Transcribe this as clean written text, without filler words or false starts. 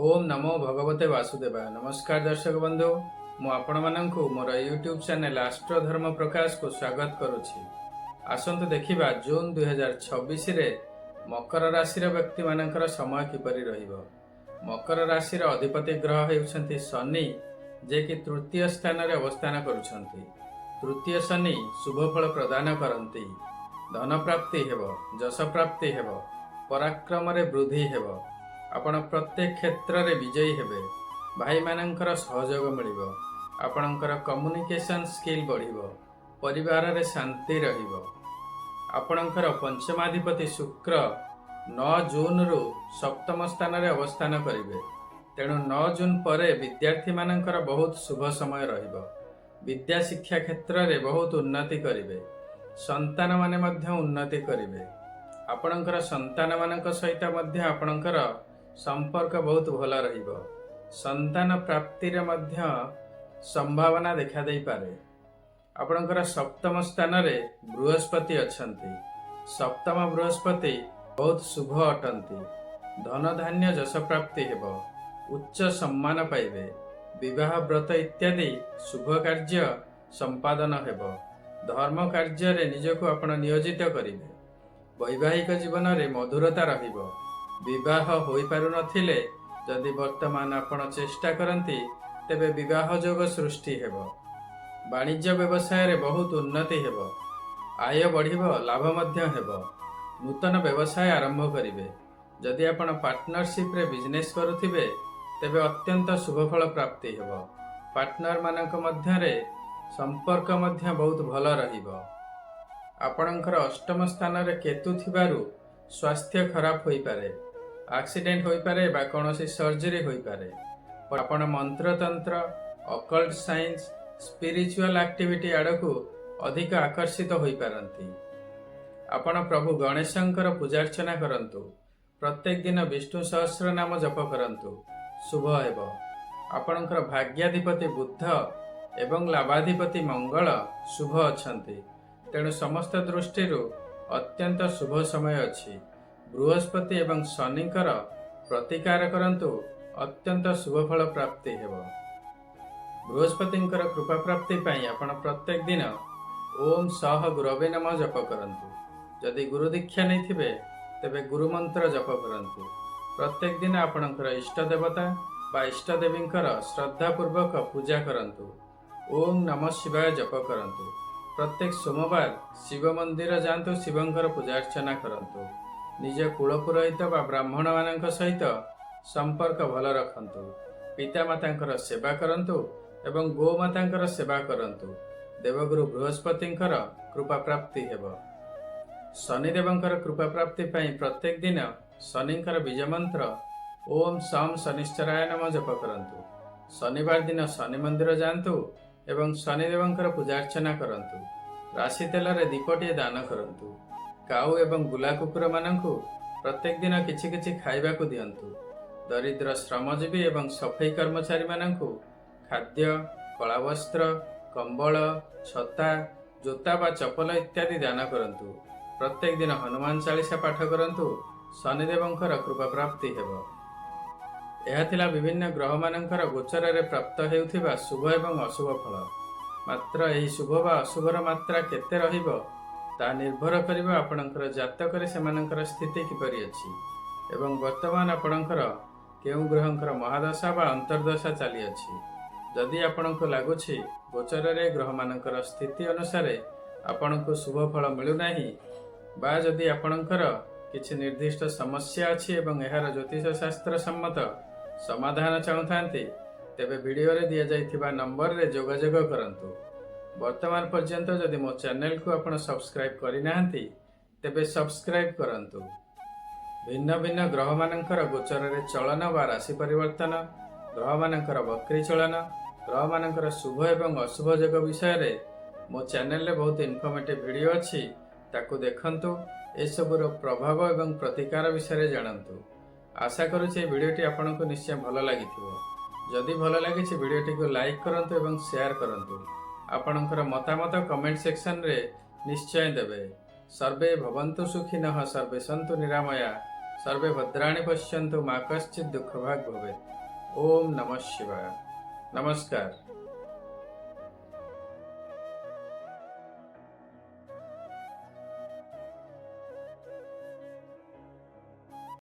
ओम नमो भगवते वासुदेवाय। नमस्कार दर्शक बंधु, मु आपण माननकु मोर यूट्यूब चैनल आस्ट्रो धर्म प्रकाश को स्वागत करुछि। आसंतु देखिबा जून 2026 रे मकर राशि व्यक्ति मानकर समय किपरि रहिबो। मकर राशि अधिपति ग्रह हेउछन्ति शनि, जे कि तृतीय स्थान रे अवस्थान करुछन्ति। तृतीय शनि शुभ फल प्रदान करन्ति। धन प्राप्ति हेबो, जश प्राप्ति हेबो, पराक्रम रे वृद्धि हेबो। आपण प्रत्येक क्षेत्र रे विजयी हेबे। भाई मानकर सहयोग मिलिबो। आपणकर कम्युनिकेशन स्किल बढ़िबो। परिवार रे शांति रहिबो। आपणकर पंचमाधिपति शुक्र 9 जून रु सप्तम स्थान रे अवस्थान करिवे। तेणु 9 जून परे विद्यार्थी मानकर बहुत शुभ समय रहिबो। विद्या शिक्षा क्षेत्र रे बहुत उन्नति करिवे। संतान माने मध्य उन्नति करिवे। आपणकर संतान मानक सहित मध्य आपणकर संपर्क बहुत भल रहिबो। संतान प्राप्ति रे मध्य संभावना देखा देई पारे। आपणकर सप्तम स्थान रे बृहस्पति अछंती। सप्तम बृहस्पति बहुत शुभ अटंती। धन धान्य जश प्राप्ति हेबो। उच्च सम्मान पाइबे। विवाह व्रत इत्यादि शुभ कार्य संपादन हेबो। धर्म कार्य रे निजको आपण नियोजित करिवे। वैवाहिक जीवन रे मधुरता रहिबो। विवाह होई पारु नथिले जदि वर्तमान आपण चेष्टा करंती तेबे विवाह जोग सृष्टि हेबो। वाणिज्य व्यवसाय रे बहुत उन्नति हेबो। आय बढ़िबो, लाभ मध्य हेबो। नूतन व्यवसाय आरंभ करिवे। जदि आपण पार्टनरशिप रे बिजनेस करुथिबे तेबे अत्यंत शुभ फल प्राप्ति हेबो। पार्टनर मानक मध्य रे संपर्क मध्य बहुत भल रहिबो। आपणकर अष्टम स्थान रे केतु थिबारु स्वास्थ्य खराब होई पारे। एक्सीडेंट होई पारे बा कोनोसी सर्जरी होई पारे। आपण मंत्र तंत्र, अकल्ट साइंस, स्पिरिचुअल एक्टिविटी आड़कू अधिक आकर्षित होई पारंती। आपण प्रभु गणेशंकर पूजार्चना करंतु। प्रत्येक दिन विष्णु सहस्र नाम जप करंतु। शुभ हेबो। आपणकर भाग्याधिपति बुध एवं लाभाधिपति मंगल शुभ अछंती। तेणु समस्त दृष्टि अत्यंत शुभ समय अछि। बृहस्पति एवं शनिकर प्रतिकार करंतु। अत्यंत शुभ फल प्राप्ति हेबो। बृहस्पतिंकर कृपा प्राप्ति पाई आपण प्रत्येक दिन ओम सह गुरवे नमः जप करंतु। जदि गुरु दीक्षा नहीं थिबे तेबे गुरु मंत्र जप करंतु। प्रत्येक दिन आपणकर इष्ट देवता बा इष्ट देवींकर श्रद्धा पूर्वक पूजा करंतु। ओम नमः शिवाय जप करंतु। प्रत्येक सोमवार शिव मंदिर जांतु, शिवंकर पूजा अर्चना करंतु। निज कुल पुरोहित बा ब्राह्मण मानक सहित संपर्क भल रखंतु। पिता मातांकर सेवा करंतु एवं गो मातांकर सेवा करंतु। देवगुरु बृहस्पतिंकर कृपा प्राप्ति हेबो। शनिदेवंकर कृपा प्राप्ति पाई प्रत्येक दिन शनिंकर बीज मंत्र ओम सम शनिश्चराय नमः जप करंतु। शनिवार दिन शनि मंदिर जांतु एवं शनिदेवंकर पूजा अर्चना करंतु। राशि तेल रे दीपटिए दान करंतु। काऊ एवं गुला कुकुर मानंकु प्रत्येक दिन किछि किछि खाइबाकु दियंतु। दरिद्र श्रमजीवी एवं सफाई कर्मचारी मानंकु खाद्य, कला वस्त्र, कंबल, छता, जोता बा चपल इत्यादि दान करंतु। प्रत्येक दिन हनुमान चालीसा पाठ करंतु। शनिदेवंकर कृपा प्राप्ति हेबो। यह थिला विभिन्न ग्रह मानंकर गोचर रे प्राप्त हेउथिबा शुभ एवं अशुभ फल। मात्र एही शुभ बा अशुभर मात्रा केते रहिबो ता निर्भर करिबा आपणकर जातक रे सेमानकर स्थिति किपरि अछि एवं वर्तमान आपणकर केउ ग्रहंकर महादशा बा अंतर्दशा चली अछि। जदि आपणको लागुछि गोचर रे ग्रह मानकर स्थिति अनुसार आपणको शुभ फल मिलु नाही बा जदि आपणकर किछि निर्दिष्ट समस्या अछि एवं एहार ज्योतिष शास्त्र सम्मत समाधान चाहुथांती तेबे वीडियो रे दिया जाइथिबा नंबर रे जोगाजोग करंतु। वर्तमान पर्यंत जदि मो चैनल को आपण सब्सक्राइब करि नाहंती तेबे सब्सक्राइब करंतु। भिन्न भिन्न ग्रह मानकर गोचर रे चलन बा राशि परिवर्तन, ग्रह मानकर वक्री चलन, ग्रह मानकर शुभ एवं अशुभ योग विषय रे मो चैनल रे बहुत इन्फॉर्मेटिव वीडियो अछि। ताकू देखंतु। ए सबुर प्रभाव एवं प्रतिकार विषय रे जानंतु। आशा करूछि वीडियोटी आपनको निश्चय भल लागिथिबो। जदि भल लागिछि वीडियोटी को लाइक करंतु एवं शेयर करंतु। आपणकर मतामत कमेंट सेक्शन रे निश्चय देबे। सर्वे भवन्तु सुखिनः, सर्वे सन्तु निरामया। सर्वे भद्राणि पश्यन्तु मा कश्चित् दुःखभाग् भवेत्। ओम नमः शिवाय। नमस्कार।